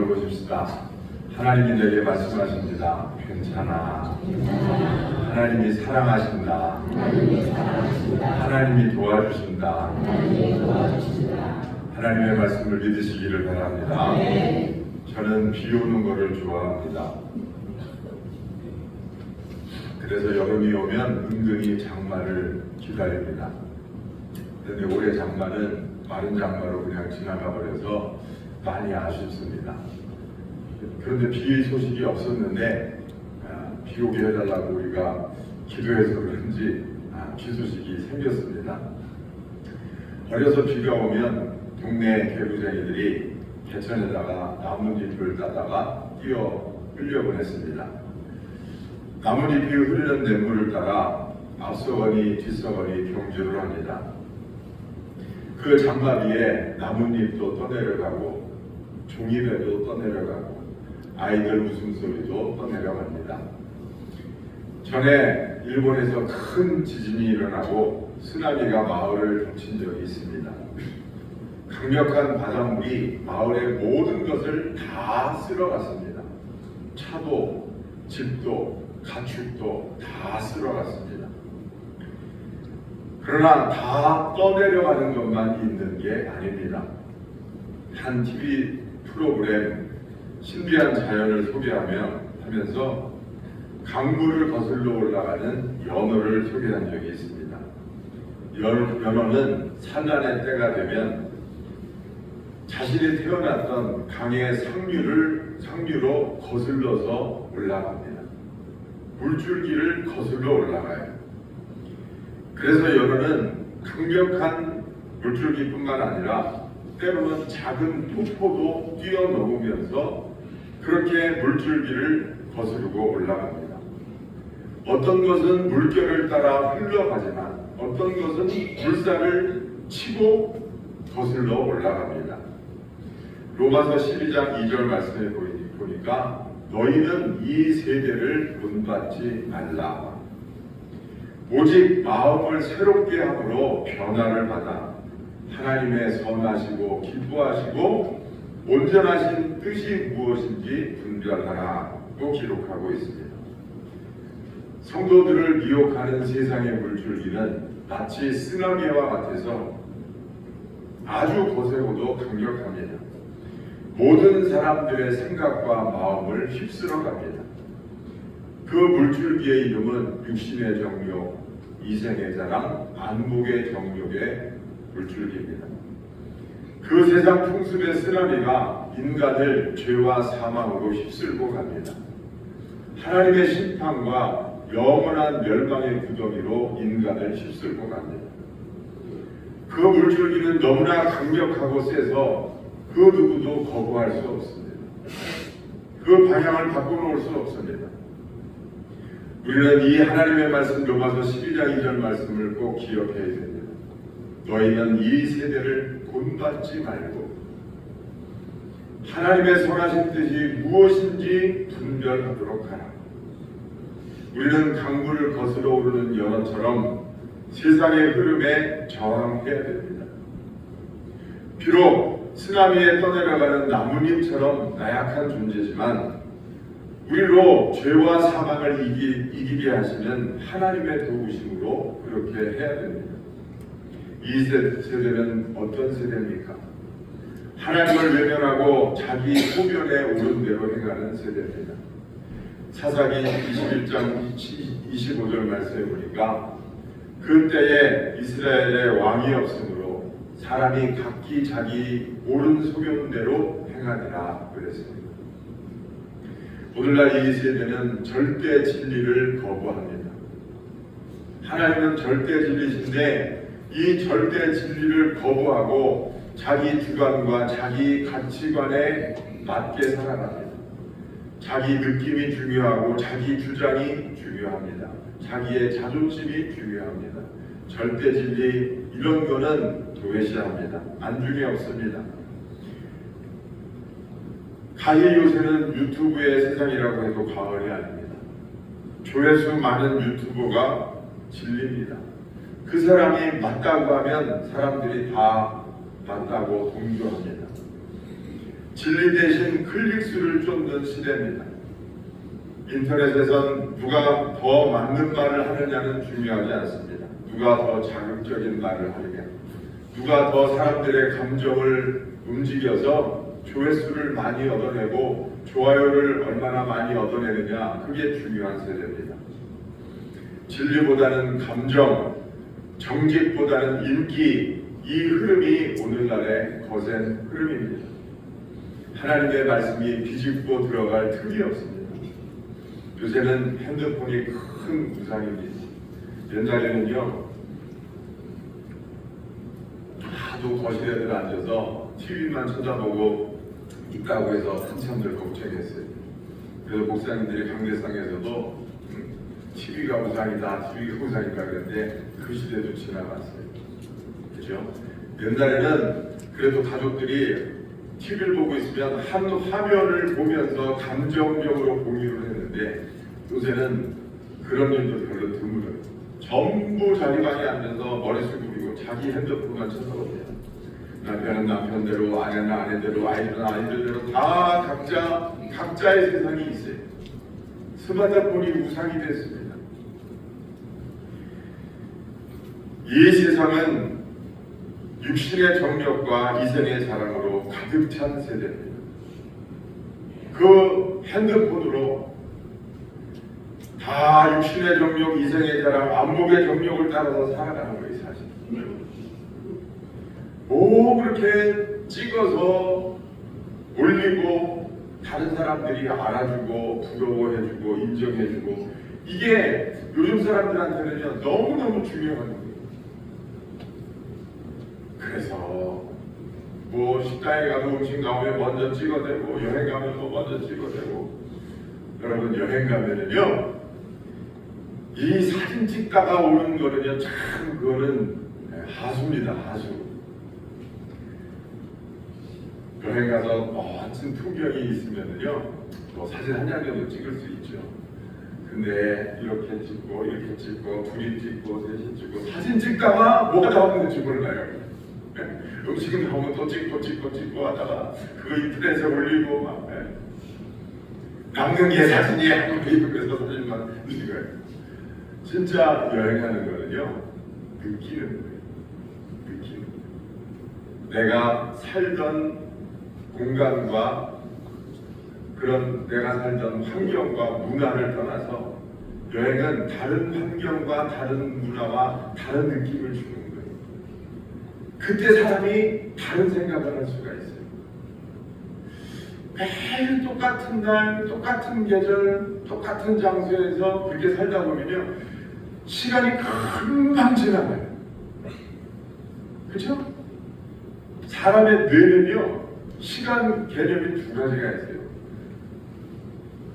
보십시다. 하나님이 내게 말씀하십니다. 괜찮아. 하나님이 사랑하신다. 하나님이 도와주신다. 하나님의 말씀을 믿으시기를 바랍니다. 저는 비 오는 것을 좋아합니다. 그래서 여름이 오면 은근히 장마를 기다립니다. 그런데 올해 장마는 마른 장마로 그냥 지나가 버려서 많이 아쉽습니다. 그런데 비 소식이 없었는데 비 오게 해달라고 우리가 기도해서 그런지 비 소식이 생겼습니다. 어려서 비가 오면 동네 개구쟁이들이 개천에다가 나뭇잎을 따다가 뛰어 흘려보냈습니다. 나뭇잎이 흐르는 냇물을 따라 앞서거니 뒤서거니 경주를 합니다. 그 장마비에 나뭇잎도 떠내려가고 종이배도 떠내려가고 아이들 웃음소리도 떠내려갑니다. 전에 일본에서 큰 지진이 일어나고 쓰나미가 마을을 덮친 적이 있습니다. 강력한 바닷물이 마을의 모든 것을 다 쓸어갔습니다. 차도, 집도, 가축도 다 쓸어갔습니다. 그러나 다 떠내려가는 것만 있는 게 아닙니다. 한 TV 프로그램 신비한 자연을 소개하면서 강물을 거슬러 올라가는 연어를 소개한 적이 있습니다. 연어는 산란의 때가 되면 자신이 태어났던 강의 상류로 거슬러서 올라갑니다. 물줄기를 거슬러 올라가요. 그래서 연어는 강력한 물줄기뿐만 아니라 때로는 작은 폭포도 뛰어넘으면서 그렇게 물줄기를 거스르고 올라갑니다. 어떤 것은 물결을 따라 흘러가지만 어떤 것은 물살을 치고 거슬러 올라갑니다. 로마서 12장 2절 말씀에 보니까 너희는 이 세대를 본받지 말라. 오직 마음을 새롭게 함으로 변화를 받아 하나님의 선하시고 기뻐하시고 온전하신 뜻이 무엇인지 분별하라고 기록하고 있습니다. 성도들을 미혹하는 세상의 물줄기는 마치 쓰나미와 같아서 아주 거세고도 강력합니다. 모든 사람들의 생각과 마음을 휩쓸어 갑니다. 그 물줄기의 이름은 육신의 정욕, 이생의 자랑, 안목의 정욕의 물줄기입니다. 그 세상 풍습의 쓰나미가 인간을 죄와 사망으로 휩쓸고 갑니다. 하나님의 심판과 영원한 멸망의 구덩이로 인간을 휩쓸고 갑니다. 그 물줄기는 너무나 강력하고 세서 그 누구도 거부할 수 없습니다. 그 방향을 바꿔놓을 수 없습니다. 우리는 이 하나님의 말씀 로마서 12장 2절 말씀을 꼭 기억해야 됩니다. 너희는 이 세대를 본받지 말고 하나님의 선하신 뜻이 무엇인지 분별하도록 하라. 우리는 강물을 거슬러 오르는 연어처럼 세상의 흐름에 저항해야 됩니다. 비록 쓰나미에 떠내려가는 나뭇잎처럼 나약한 존재지만 우리로 죄와 사망을 이기게 하시는 하나님의 도우심으로 그렇게 해야 됩니다. 이 세대는 어떤 세대입니까? 하나님을 외면하고 자기 소견에 옳은 대로 행하는 세대입니다. 사사기 21장 25절 말씀에 보니까 그때에 이스라엘에 왕이 없으므로 사람이 각기 자기 옳은 소견대로 행하니라 그랬습니다. 오늘날 이 세대는 절대 진리를 거부합니다. 하나님은 절대 진리신데 이 절대 진리를 거부하고 자기 주관과 자기 가치관에 맞게 살아갑니다. 자기 느낌이 중요하고 자기 주장이 중요합니다. 자기의 자존심이 중요합니다. 절대 진리 이런 거는 도외시합니다. 안중에 없습니다. 가히 요새는 유튜브의 세상이라고 해도 과언이 아닙니다. 조회수 많은 유튜버가 진리입니다. 그 사람이 맞다고 하면 사람들이 다 맞다고 동조합니다. 진리 대신 클릭수를 쫓는 시대입니다. 인터넷에선 누가 더 맞는 말을 하느냐는 중요하지 않습니다. 누가 더 자극적인 말을 하느냐, 누가 더 사람들의 감정을 움직여서 조회수를 많이 얻어내고 좋아요를 얼마나 많이 얻어내느냐, 그게 중요한 세대입니다. 진리보다는 감정, 정직보다는 인기, 이 흐름이 오늘날의 거센 흐름입니다. 하나님의 말씀이 비집고 들어갈 틈이 없습니다. 요새는 핸드폰이 큰 우상입니다. 옛날에는요, 하도 거실에 앉아서 TV만 쳐다보고 있다고 해서 한참들 걱정했어요. 그래서 목사님들이 강대상에서도 TV가 우상이다, TV가 우상이다 그랬는데 그 시대도 지나갔어요. 그죠? 옛날에는 그래도 가족들이 TV를 보고 있으면 한 화면을 보면서 감정적으로 공유를 했는데 요새는 그런 일도 별로 드물어요. 전부 자기 방에 앉아서 머리 숙이고 자기 핸드폰만 쳐다보세요. 남편은 남편대로, 아내는 아내대로, 아이들은 아이들대로 다 각자의 세상이 있어요. 스마트폰이 우상이 됐습니다. 이 세상은 육신의 정력과 이생의 자랑으로 가득 찬 세대입니다. 그 핸드폰으로 다 육신의 정력, 이생의 자랑, 안목의 정력을 따라서 살아가는 거예요, 사실. 뭐 그렇게 찍어서 올리고 다른 사람들이 알아주고 부러워해주고 인정해주고, 이게 요즘 사람들한테는요 너무너무 중요한 거예요. 그래서 뭐 식당에 가서 음식 나오면 먼저 찍어대고, 여행 가면 뭐 먼저 찍어대고. 여러분, 여행 가면은요 이 사진 찍다가 오는 거는요 참 그거는 하수입니다, 하수. 여행 가서 멋진 풍경이 있으면은요 뭐 사진 한 장이라도 찍을 수 있죠. 근데 이렇게 찍고 이렇게 찍고 둘이 찍고 셋이 찍고 사진 찍다가 뭐가 나오는지 몰라요. 음식은 나오면 또 찍고 하다가 그거 인터넷에 올리고 막 남는 게 사진이 한 페이북에서 사진만 찍어요. 진짜 여행하는 거는요 느끼는 거예요. 느끼는 거예요. 내가 살던 공간과 그런 내가 살던 환경과 문화를 떠나서 여행은 다른 환경과 다른 문화와 다른 느낌을 주는 거예요. 그때 사람이 다른 생각을 할 수가 있어요. 매일 똑같은 날, 똑같은 계절, 똑같은 장소에서 그렇게 살다 보면요 시간이 금방 지나가요. 그렇죠? 사람의 뇌는요 시간 개념이 두 가지가 있어요.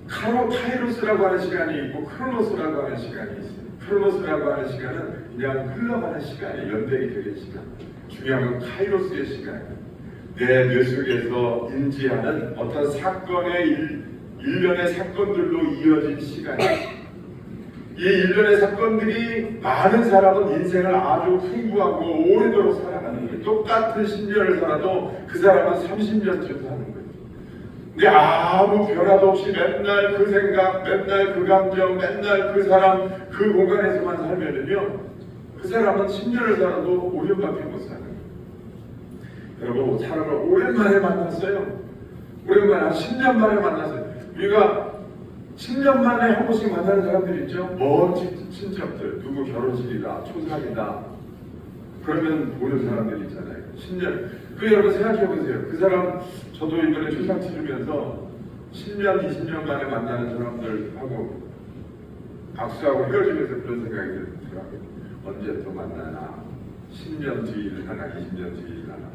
카이로스라고 하는 시간이 있고 크로노스라고 하는 시간이 있어요. 크로노스라고 하는 시간은 그냥 흘러가는 시간이에요. 연대기 되는 시간. 중요한 건 카이로스의 시간이에요. 내 뇌 속에서 인지하는 어떤 사건의 일련의 사건들로 이어진 시간이에요. 이 일련의 사건들이 많은 사람은 인생을 아주 풍부하고 오래도록 살아가는 거예요. 똑같은 10년을 살아도 그 사람은 30년쯤 사는 거예요. 근데 아무 변화도 없이 맨날 그 생각, 맨날 그 감정, 맨날 그 사람, 그 공간에서만 살면은요 그 사람은 10년을 살아도 5년밖에 못 사는 거예요. 여러분, 사람을 오랜만에 만났어요. 오랜만에 한 10년 만에 만났어요. 우리가 10년 만에 한 번씩 만나는 사람들 있죠? 먼 친척들, 누구 결혼식이다, 초상이다. 그러면 보는 사람들 있잖아요. 10년. 그 여러분 생각해 보세요. 그 사람, 저도 이번에 초상 치르면서 10년, 20년 만에 만나는 사람들하고 악수하고 헤어지면서 그런 생각이 들더라고요. 언제 또 만나나? 10년 뒤일 하나, 20년 뒤일 하나.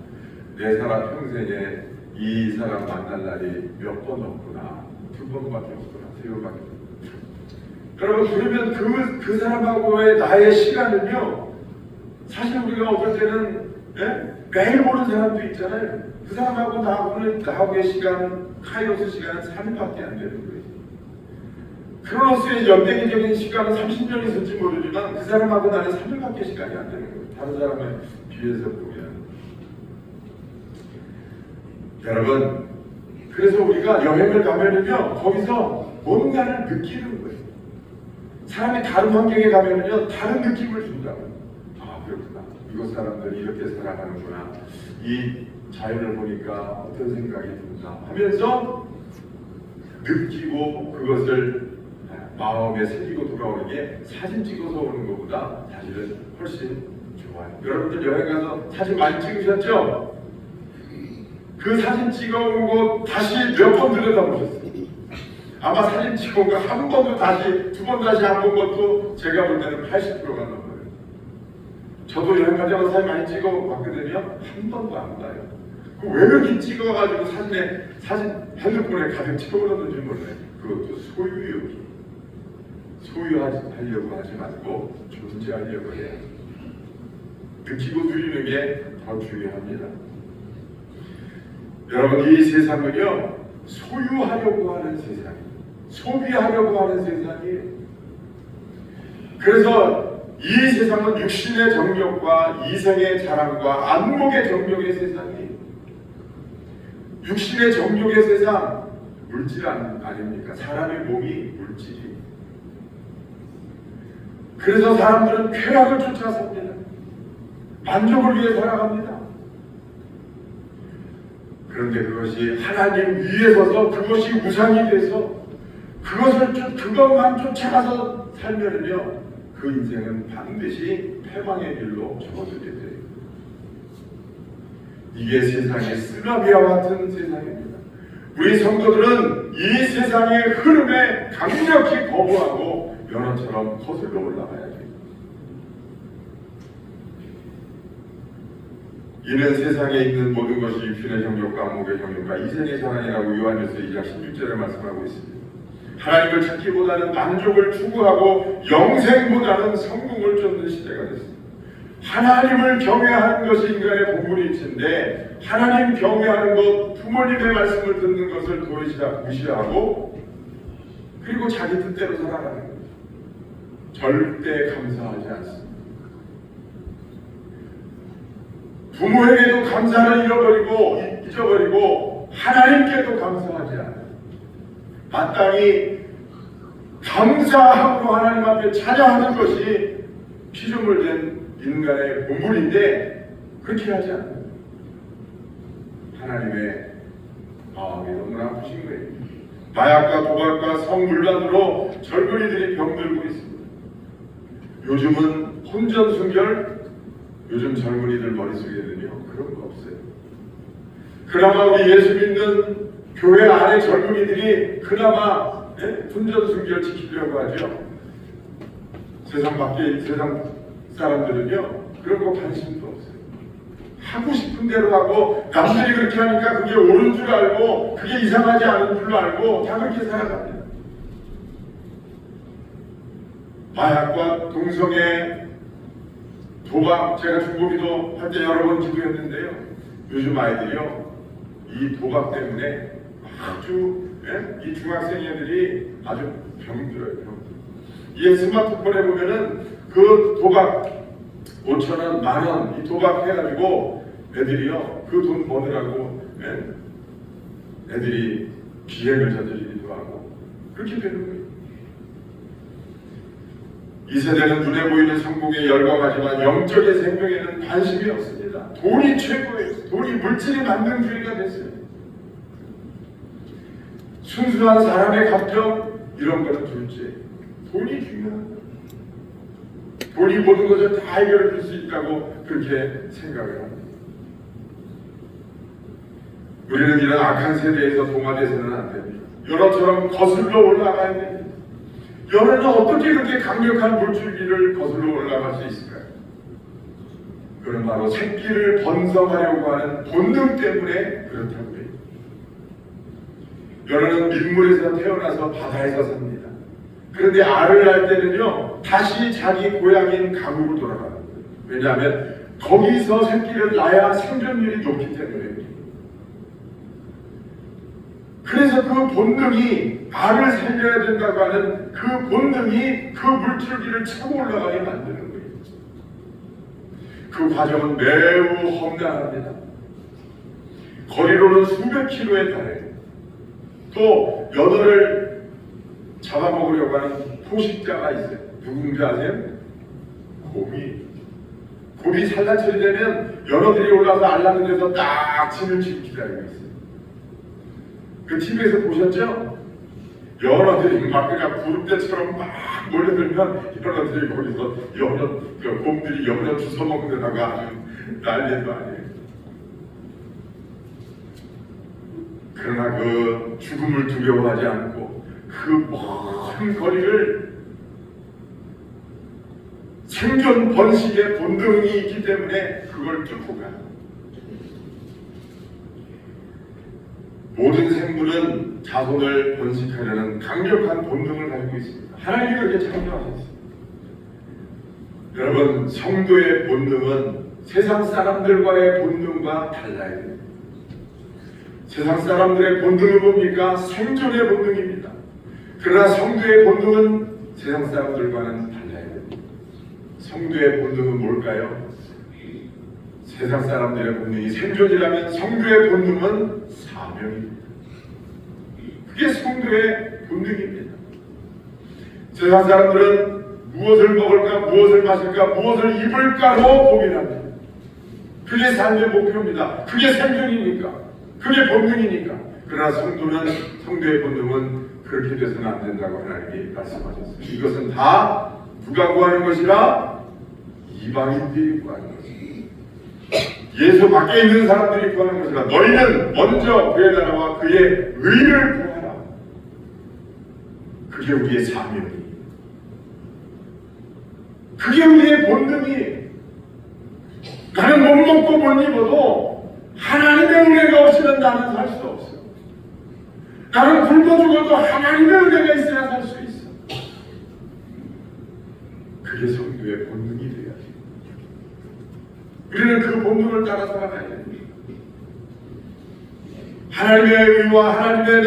내 사람 평생에 이 사람 만날 날이 몇 번 없구나. 2번밖에 없구나. 3번밖에 없구나. 여러분, 그러면 그 사람하고의 나의 시간은요 사실 우리가 어떨 때는 매일 보는 사람도 있잖아요. 그 사람하고 나하고의 시간, 카이로스 시간은 3일밖에 안 되는 거예요. 크로노스의 연대기적인 시간은 30년이 있을지 모르지만 그 사람하고 나는 3일밖에 시간이 안 되는 거예요. 다른 사람에 비해서 보면. 여러분, 그래서 우리가 여행을 가면은요, 거기서 뭔가를 느끼는 거예요. 사람이 다른 환경에 가면은요, 다른 느낌을 준다고. 아, 그렇구나. 이곳 사람들이 이렇게 살아가는구나. 이 자연을 보니까 어떤 생각이 든다 하면서 느끼고 그것을 마음에 새기고 돌아오는 게 사진 찍어서 오는 것보다 사실은 훨씬 좋아요. 여러분들 여행 가서 사진 많이 찍으셨죠? 그 사진 찍어온 거 다시 몇 번 들여다보셨어요? 아마 사진 찍어온 거 한 번도 다시, 두 번 다시 안 본 것도 제가 볼 때는 80%가 넘어요. 저도 여행 가자고 사진 많이 찍어봤거든요. 한 번도 안 봐요. 왜 그렇게 찍어가지고 사진 핸드폰에 가득 채워놨는지 몰라요. 그것도 소유욕이. 소유하려고 하지 말고 존재하려고 해요. 느끼고 누리는 게 더 중요합니다. 여러분, 이 세상은요, 소유하려고 하는 세상이에요. 소비하려고 하는 세상이에요. 그래서 이 세상은 육신의 정욕과 이성의 자랑과 안목의 정욕의 세상이에요. 육신의 정욕의 세상, 물질 아닙니까? 사람의 몸이 물질이에요. 그래서 사람들은 쾌락을 쫓아 삽니다. 만족을 위해 살아갑니다. 그런데 그것이 하나님 위에 서서 그것이 우상이 돼서 그것만 쫓아가서 살면은요, 그 인생은 반드시 패망의 길로 접어들게 돼요. 이게 세상의 쓰나미와 같은 세상입니다. 우리 성도들은 이 세상의 흐름에 강력히 거부하고 연어처럼 거슬러 올라가야 돼요. 이는 세상에 있는 모든 것이 육신의 정욕과 안목의 정욕과 이생의 자랑이라고 요한일서 2장 16절에 말씀하고 있습니다. 하나님을 찾기보다는 만족을 추구하고 영생보다는 성공을 쫓는 시대가 됐습니다. 하나님을 경외하는 것이 인간의 본분일진데 하나님 경외하는 것, 부모님의 말씀을 듣는 것을 도리시다 무시하고 그리고 자기 뜻대로 살아가는 거예요. 절대 감사하지 않습니다. 부모에게도 감사를 잊어버리고 하나님께도 감사하지 않아요. 마땅히 감사함으로 하나님 앞에 찬양하는 것이 피조물 된 인간의 본분인데 그렇게 하지 않아요. 하나님의 마음이 너무나 아프신 거예요. 마약과 도박과 성물란으로 젊은이들이 병들고 있습니다. 요즘은 혼전순결, 요즘 젊은이들 머릿속에는요 그런 거 없어요. 그나마 우리 예수 믿는 교회 안에 젊은이들이 그나마 혼전순결 지키려고 하죠. 세상 사람들은요 그런 거 관심도 없어요. 하고 싶은 대로 하고 남들이 그렇게 하니까 그게 옳은 줄 알고 그게 이상하지 않은 줄 알고 다 그렇게 살아갑니다. 마약과 동성애, 도박, 제가 중고기도 할 때 여러 번 기도했는데요. 요즘 아이들이요 이 도박 때문에 아주 이 중학생 애들이 아주 병들어요. 이 스마트폰에 보면은 그 도박 5,000원, 10,000원 이 도박 해가지고 애들이요 그 돈 버느라고 애들이 비행을 저지르기도 하고 그렇게 되는 거예요. 이 세대는 눈에 보이는 성공에 열광하지만 영적인 생명에는 관심이 없습니다. 돈이 최고예요. 돈이 물질이 만든 교회가 됐어요. 순수한 사람의 감정 이런 거는 둘째. 돈이 중요한 거예요. 돈이 모든 것을 다 해결해 줄 수 있다고 그렇게 생각을 합니다. 우리는 이런 악한 세대에서 동화돼서는 안 됩니다. 연어처럼 거슬러 올라가야 됩니다. 연어는 어떻게 그렇게 강력한 물줄기를 거슬러 올라갈 수 있을까요? 그건 바로 새끼를 번성하려고 하는 본능 때문에 그렇다고 해요. 연어는 민물에서 태어나서 바다에서 삽니다. 그런데 알을 낳을 때는요 다시 자기 고향인 강으로 돌아가는 거예요. 왜냐하면 거기서 새끼를 낳아야 생존율이 높기 때문에. 그래서 그 본능이 알을 살려야 된다고 하는 그 본능이 그 물줄기를 차고 올라가게 만드는 거예요. 그 과정은 매우 험난합니다. 거리로는 수백 킬로에 달해요. 또 연어를 잡아먹으려고 하는 포식자가 있어요. 누군지 아세요? 곰이 산란철이 되면 연어들이 올라와서 알라는 데서 딱 침을 치고 기다리고 있어요. 그 TV에서 보셨죠? 연어들이 막 그냥 구름대처럼 막 몰려들면 연어들이 거기서 곰들이 연어 주워먹는 데다가 아주 난리도 아니에요. 그러나 그 죽음을 두려워하지 않고 그 먼 거리를 생존 번식의 본능이 있기 때문에 그걸 뚫고 가요. 모든 생물은 자손을 번식하려는 강력한 본능을 가지고 있습니다. 하나님이 그렇게 창조하셨습니다. 여러분, 성도의 본능은 세상 사람들과의 본능과 달라야 됩니다. 세상 사람들의 본능은 뭡니까? 생존의 본능입니다. 그러나 성도의 본능은 세상 사람들과는 달라야 됩니다. 성도의 본능은 뭘까요? 세상 사람들의 본능이 생존이라면 성도의 본능은 사명입니다. 그게 성도의 본능입니다. 세상 사람들은 무엇을 먹을까, 무엇을 마실까, 무엇을 입을까로 고민합니다. 그게 삶의 목표입니다. 그게 생존이니까, 그게 본능이니까. 그러나 성도의 본능은 그렇게 돼서는 안 된다고 하나님이 말씀하셨습니다. 이것은 다 누가 구하는 것이라? 이방인들이 구하는 것입니다. 예수 밖에 있는 사람들이 구하는 것이라. 너희는 먼저 그의 나라와 그의 의를 구하라. 그게 우리의 사명이에요. 그게 우리의 본능이에요. 나는 못 먹고 못 입어도 하나님의 은혜가 없이는 나는 살 수 없어. 나는 굶어 죽어도 하나님의 은혜가 있어야 살 수 있어. 그게 성도의 본능이 돼야지. 우리는 그 본능을 따라 살아가야 됩니다. 하나님의 의와 하나님의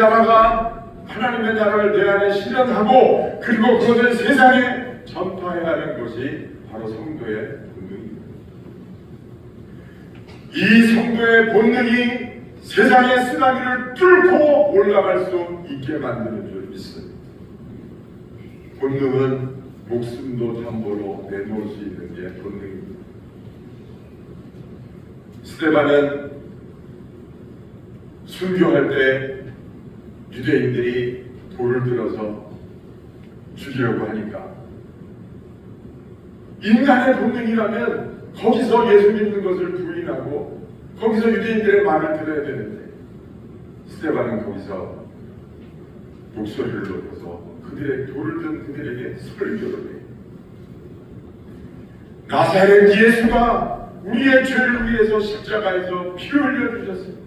나라를 내 안에 실현하고 그리고 그것을 세상에 전파해야 하는 것이 바로 성도의 본능입니다. 이 성도의 본능이 세상의 쓰나미를 뚫고 올라갈 수 있게 만드는 줄 믿습니다. 본능은 목숨도 담보로 내놓을 수 있는 게 본능입니다. 스데반은 순교할 때 유대인들이 돌을 들어서 죽이려고 하니까 인간의 본능이라면 거기서 예수 믿는 것을 부인하고 거기서 유대인들의 말을 들어야 되는데 스데반은 거기서 목소리를 높여서 돌을 든 그들에게 설교를 해요. 나사렛 예수가 우리의 죄를 위해서 십자가에서 피 흘려 주셨습니다.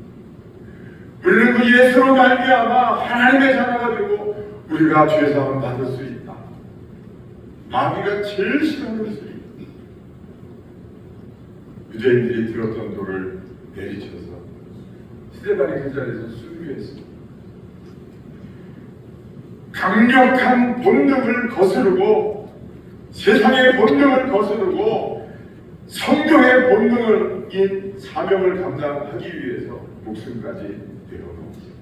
우리는 그 예수로 말미암아 하나님의 자녀가 되고 우리가 죄사함 받을 수 있다. 마귀가 제일 싫어하는 소리. 유대인들이 들었던 돌을 내리쳐서 스데반이 그 자리에서 순교했습니다. 강력한 본능을 거스르고 세상의 본능을 거스르고 성경의 본능을 이 사명을 감당하기 위해서 목숨까지 내어놓았습니다.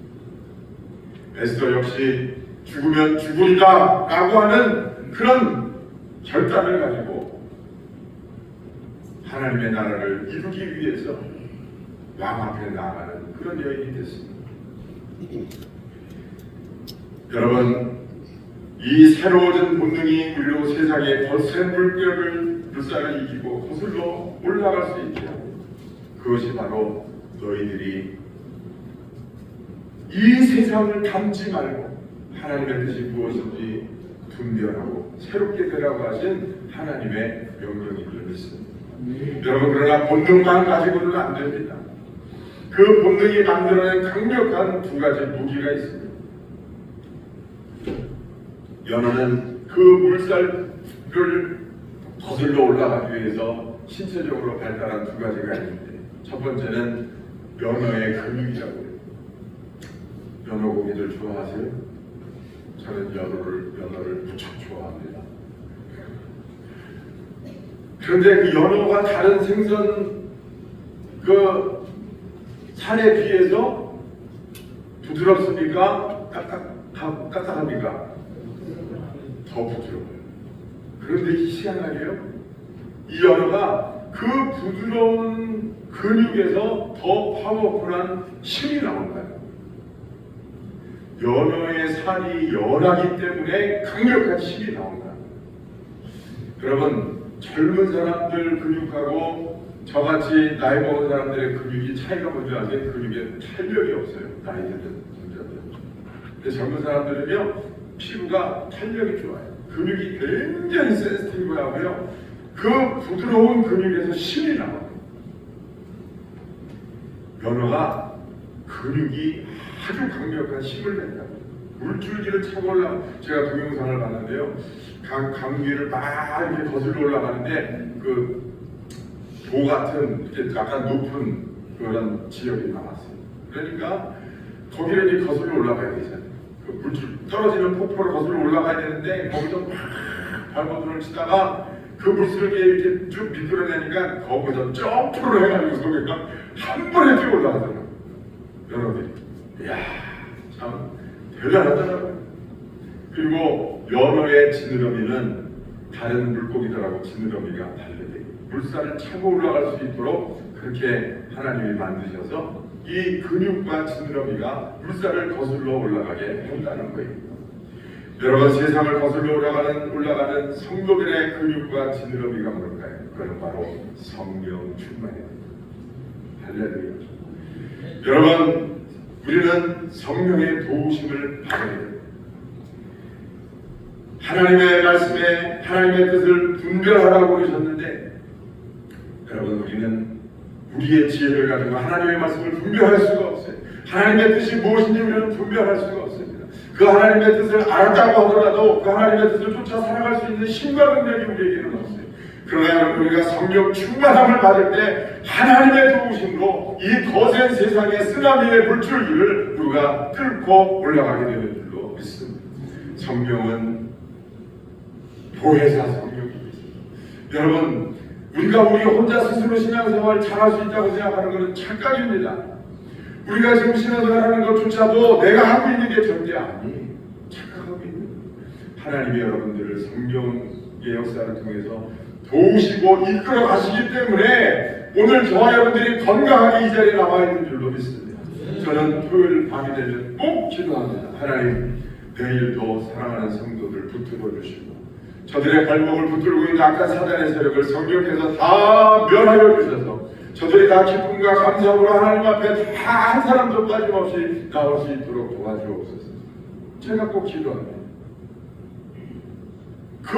에스더 역시 죽으면 죽으리다 라고 하는 그런 결단을 가지고 하나님의 나라를 이루기 위해서 왕 앞에 나가는 그런 여인이 됐습니다. 여러분, 이 새로워진 본능이 우리로 세상의 거센 물살을 이기고 거슬러 올라갈 수 있게 하고 그것이 바로 너희들이 이 세상을 담지 말고 하나님의 뜻이 무엇인지 분별하고 새롭게 되라고 하신 하나님의 명령인 줄 믿습니다. 여러분, 그러나 본능만 가지고는 안 됩니다. 그 본능이 만들어낸 강력한 두 가지 무기가 있습니다. 연어는 그 물살을 거슬러 올라가기 위해서 신체적으로 발달한 두 가지가 있는데 첫 번째는 연어의 근육이라고 해요. 연어 고기들 좋아하세요? 저는 연어를 무척 좋아합니다. 그런데 그 연어가 다른 생선 살에 비해서 부드럽습니까? 딱딱합니까? 더 부드러워요. 그런데 희한하게요, 이 연어가 그 부드러운 근육에서 더 파워풀한 힘이 나온 거예요. 연어의 살이 연하기 때문에 강력한 힘이 나온 거예요. 여러분, 젊은 사람들 근육하고 저같이 나이 먹은 사람들의 근육이 차이가 뭔지 아세요? 근육에 탄력이 없어요. 나이 드는 분들은. 근데 젊은 사람들은요, 피부가 탄력이 좋아요. 근육이 굉장히 센시티브하고요, 그 부드러운 근육에서 힘이 나와요. 연어가 근육이 아주 강력한 힘을 낸다. 물줄기를 차고 올라, 제가 동영상을 봤는데요, 강 위를 막 이렇게 거슬러 올라가는데 그 도 같은 이렇게 약간 높은 그런 지역이 나왔어요. 그러니까 거기를 이렇게 거슬러 올라가야 되잖아요. 그 물줄 떨어지는 폭포를 거슬러 올라가야 되는데 거기서 막 발버둥을 치다가 그 물줄기에 이렇게 쭉 미끄러내니까 거기서 점프를 해가지고 거기가 한 번에 뛰어 올라가더라고요. 여러분들이 이야, 참 대단하더라고요. 그리고 연어의 지느러미는 다른 물고기들하고 지느러미가 다르대요. 물살을 차고 올라갈 수 있도록 그렇게 하나님이 만드셔서 이 근육과 지느러미가 물살을 거슬러 올라가게 한다는 거예요. 여러분, 세상을 거슬러 올라가는 성도들의 근육과 지느러미가 뭘까요? 그건 바로 성령 충만입니다. 할렐루야. 여러분, 우리는 성령의 도우심을 받아야 됩니다. 하나님의 말씀에 하나님의 뜻을 분별하라고 그러셨는데, 여러분, 우리는 우리의 지혜를 가지고 하나님의 말씀을 분별할 수가 없어요. 하나님의 뜻이 무엇인지 우리는 분별할 수가 없습니다. 그 하나님의 뜻을 알았다고 하더라도 그 하나님의 뜻을 쫓아 살아갈 수 있는 힘과 능력이 우리에게는 없어요. 그러나 여러분, 우리가 성령 충만함을 받을 때 하나님의 도우심으로 이 거센 세상의 쓰나미의 물줄기를 우리가 뚫고 올라가게 되는 줄로 믿습니다. 성령은 보혜사 성령입니다. 여러분, 우리가 우리 혼자 스스로 신앙생활 잘할 수 있다고 생각하는 것은 착각입니다. 우리가 지금 신앙생활하는 것조차도 내가 하고 있는 게 절대 아니에요. 착각하고 있는 거예요. 하나님이 여러분들을 성령의 역사를 통해서 도우시고 이끌어 가시기 때문에 오늘 저와 여러분들이 건강하게 이 자리에 나와 있는 줄로 믿습니다. 저는 토요일 밤이 되면 꼭 기도합니다. 하나님, 내일도 사랑하는 성도들 붙들어 주시고 저들의 발목을 붙들고 있는 악한 사단의 세력을 성령께서 다 멸하여 주셔서 저들이 다 기쁨과 감사함으로 하나님 앞에 다 한 사람도 빠짐없이 나올 수 있도록 도와주옵소서. 제가 꼭 기도합니다. 그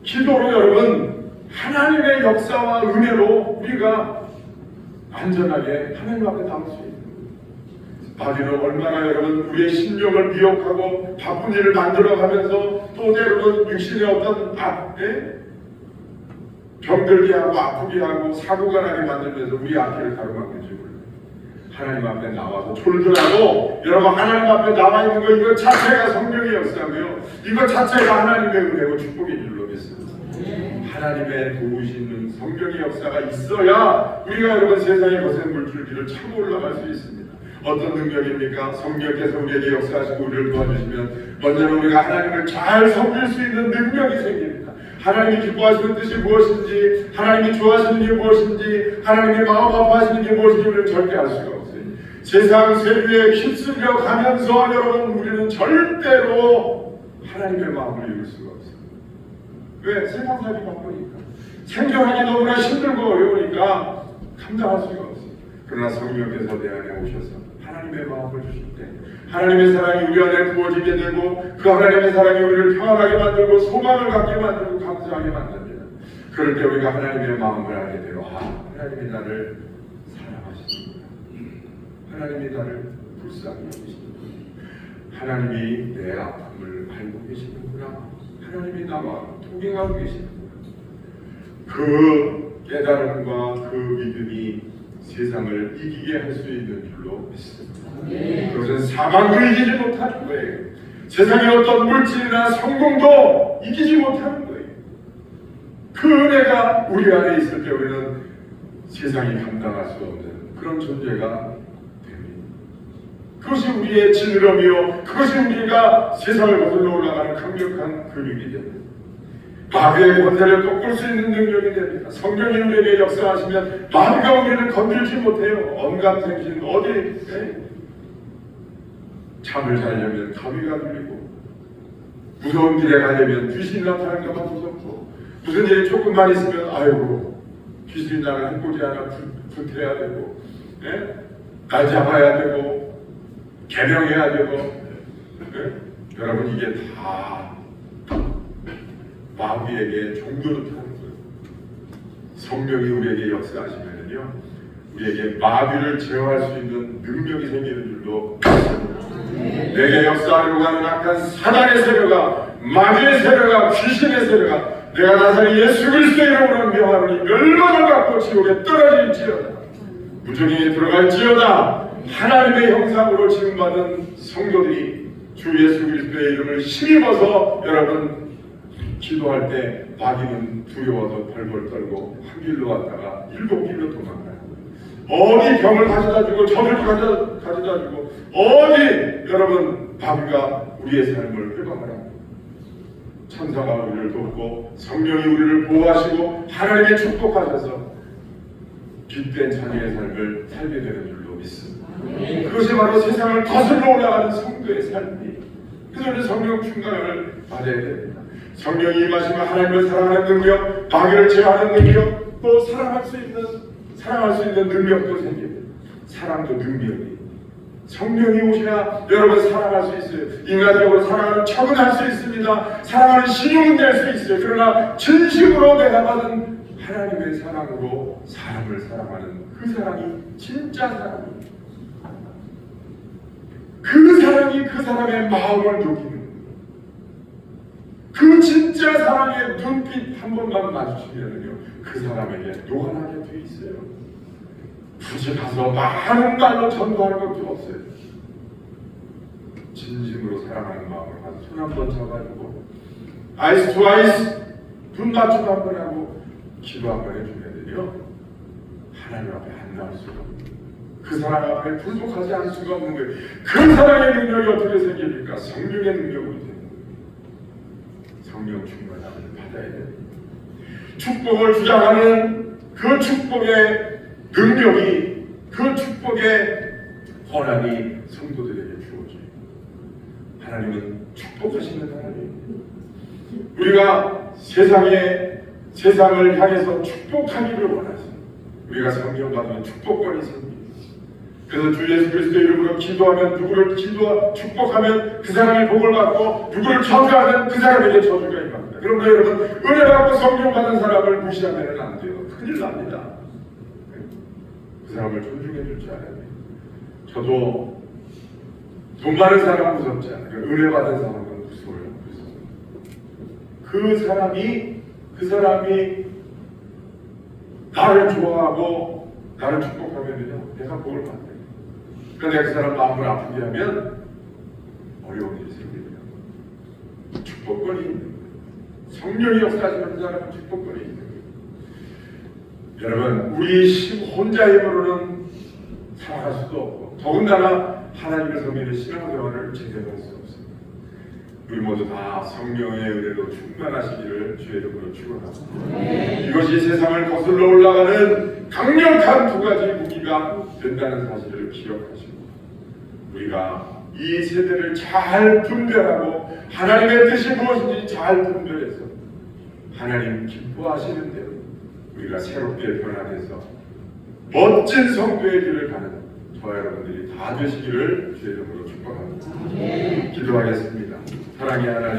기도로 여러분, 하나님의 역사와 은혜로 우리가 안전하게 하나님 앞에 나올 수 있습니다. 바비는 얼마나 여러분 우리의 심령을 미혹하고 바쁜 일을 만들어가면서 또 때로는 육신의 어떤 병들게 하고 아프게 하고 사고가 나게 만들면서 우리 앞길을 가로막는지 몰라요. 하나님 앞에 나와서 졸더라도 여러분, 하나님 앞에 나와 있는 거 이거 자체가 성령의 역사고요, 이거 자체가 하나님의 은혜고 축복인 줄로 믿습니다. 하나님의 도우시는 성령의 역사가 있어야 우리가 여러분 세상의 거센 물줄기를 차고 올라갈 수 있습니다. 어떤 능력입니까? 성령께서 우리에게 역사하시고 우리를 도와주시면 먼저는 우리가 하나님을 잘 섬길 수 있는 능력이 생깁니다. 하나님이 기뻐하시는 뜻이 무엇인지, 하나님이 좋아하시는 게 무엇인지, 하나님의 마음 아파하시는 게 무엇인지 우리는 절대 알 수가 없어요. 세상 세류에 휩쓸려 가면서 여러분, 우리는 절대로 하나님의 마음을 이룰 수가 없어요. 왜? 세상 살이 바쁘니까, 생존하기 너무나 힘들고 어려우니까 감당할 수가 없어요. 그러나 성령께서 내 안에 오셔서 하나님의 마음을 주실 때 하나님의 사랑이 우리 안에 부어지게 되고 그 하나님의 사랑이 우리를 평안하게 만들고 소망을 갖게 만들고 감사하게 만듭니다. 그럴 때 우리가 하나님의 마음을 알게 되고, 하나님이 나를 사랑하시는구나, 하나님이 나를 불쌍히 여기시는구나, 하나님이 내 아픔을 알고 계시는구나, 하나님이 나와 동행하고 계시는구나. 그 깨달음과 그 믿음이 세상을 이기게 할 수 있는 줄로 믿습니다. 그것은 사망도 이기지 못하는 거예요. 세상의 어떤 물질이나 성공도 이기지 못하는 거예요. 그 은혜가 우리 안에 있을 때 우리는 세상이 감당할 수 없는 그런 존재가 됩니다. 그것이 우리의 지느러미요, 그것이 우리가 세상을 거슬러 올라가는 강력한 근육이 됩니다. 마귀의 권세를 꺾을 수 있는 능력이 됩니다. 성령이 우리에게 역사하시면 마귀가 우리를 건들지 못해요. 온갖 행신 어디 잠을 자려면 가위가 눌리고, 무서운 길에 가려면 귀신이 나타나는 것만 무섭고, 무슨 일이 조금만 있으면 아이고 귀신이 나를 해코지 하나 불태야 되고, 날 잡아야 되고 개명해야 되고, 여러분 이게 다 마귀에게 종교로 타는 거예요. 성령이 우리에게 역사하시면요, 우리에게 마귀를 제어할 수 있는 능력이 생기는 줄도 내게 역사하려고 하는 악한 사단의 세력아, 마귀의 세력아, 귀신의 세력아, 내가 나사렛 예수 그리스도의 이름으로 명하노니 멸망을 받고 지옥에 떨어질지어다. 무정에 들어갈지어다. 하나님의 형상으로 지음받은 성도들이 주 예수 그리스도의 이름을 힘입어서 여러분 기도할 때 마귀는 두려워서 벌벌 떨고 한 길로 왔다가 7길로 도망가요. 어디 병을 가져다 주고 저를 가져다 주고, 어디 여러분 마귀가 우리의 삶을 회복하라고, 천사가 우리를 돕고 성령이 우리를 보호하시고 하나님의 축복하셔서 빛된 자녀의 삶을 살게 되는 줄로 믿습니다. 그것이 바로 세상을 거슬러 올라가는 성도의 삶이, 그래서 우리 성령 충만을 받아야 됩니다. 성령이 임하시면 하나님을 사랑하는 능력, 마귀를 제어하는 능력, 또 사랑할 수 있는 능력도 생깁니다. 사랑도 능력이, 성령이 오셔야 여러분 사랑할 수 있어요. 인간적으로 사랑하는 척은 할 수 있습니다. 사랑하는 신용은 낼 수 있어요. 그러나 진심으로 내가 받은 하나님의 사랑으로 사람을 사랑하는 그 사랑이 진짜 사랑입니다. 그 사랑이 그 사람의 마음을 녹이는, 그 진짜 사랑의 눈빛 한 번만 마주치면요, 그 사람에게 녹아나게 돼 있어요. 굳이 가서 많은 말로 전도하는 것도 없어요. 진심으로 사랑하는 마음으로 가서 손 한 번 잡아주고 아이스 투 아이스 눈 맞춤 한 번 하고 기도 한 번 해주면요, 하나님 앞에 안 나올 수가 없는, 그 사랑 앞에 불복하지 않을 수가 없는 거예요. 그 사랑의 능력이 어떻게 생깁니까? 성령의 능력으로 되는 거예요. 성령 충만함을 받아야 됩니다. 축복을 주장하는 그 축복의 능력이, 그 축복의 권한이 성도들에게 주어져요. 하나님은 축복하시는 하나님입니다. 우리가 세상을 향해서 축복하기를 원하세요. 우리가 성령 받으면 축복권이 생깁니다. 그래서 주 예수 그리스도 이름으로 기도하면, 누구를 축복하면 그 사람이 복을 받고, 누구를 저주하면 그 사람에게 저주가 임합니다. 그런데 여러분, 은혜 받고 성령 받은 사람을 무시하면 안 돼요. 큰일 납니다. 그 사람을 존중해 줄 줄 알아야 돼요. 저도 돈 많은 사람 무섭지 않아요. 은혜 받은 사람은 무서워요. 그 사람이 나를 좋아하고 나를 축복하면요, 내가 복을 받아요. 그런데 그 사람 마음을 아프게 하면 어려운 일이 생깁니다. 축복권이 있는 거예요. 성령이 역사하시는 그 사람은 축복권이 있는 거예요. 여러분, 우리 혼자의 힘으로는 살아갈 수도 없고, 더군다나 하나님을 섬기는 신앙생활을 제대로 할 수 없습니다. 우리 모두 다 성령의 은혜로 충만하시기를 주의 이름으로 축원합니다. 이것이 세상을 거슬러 올라가는 강력한 두 가지 무기가 된다는 사실을 기억하시고, 우리가 이 세대를 잘 분별하고 하나님의 뜻이 무엇인지 잘 분별해서 하나님 기뻐하시는 대로 우리가 새롭게 변화돼서 멋진 성도의 길을 가는 저와 여러분들이 다 되시기를 주의 이름으로 축복합니다. 기도하겠습니다. 사랑의 하나님,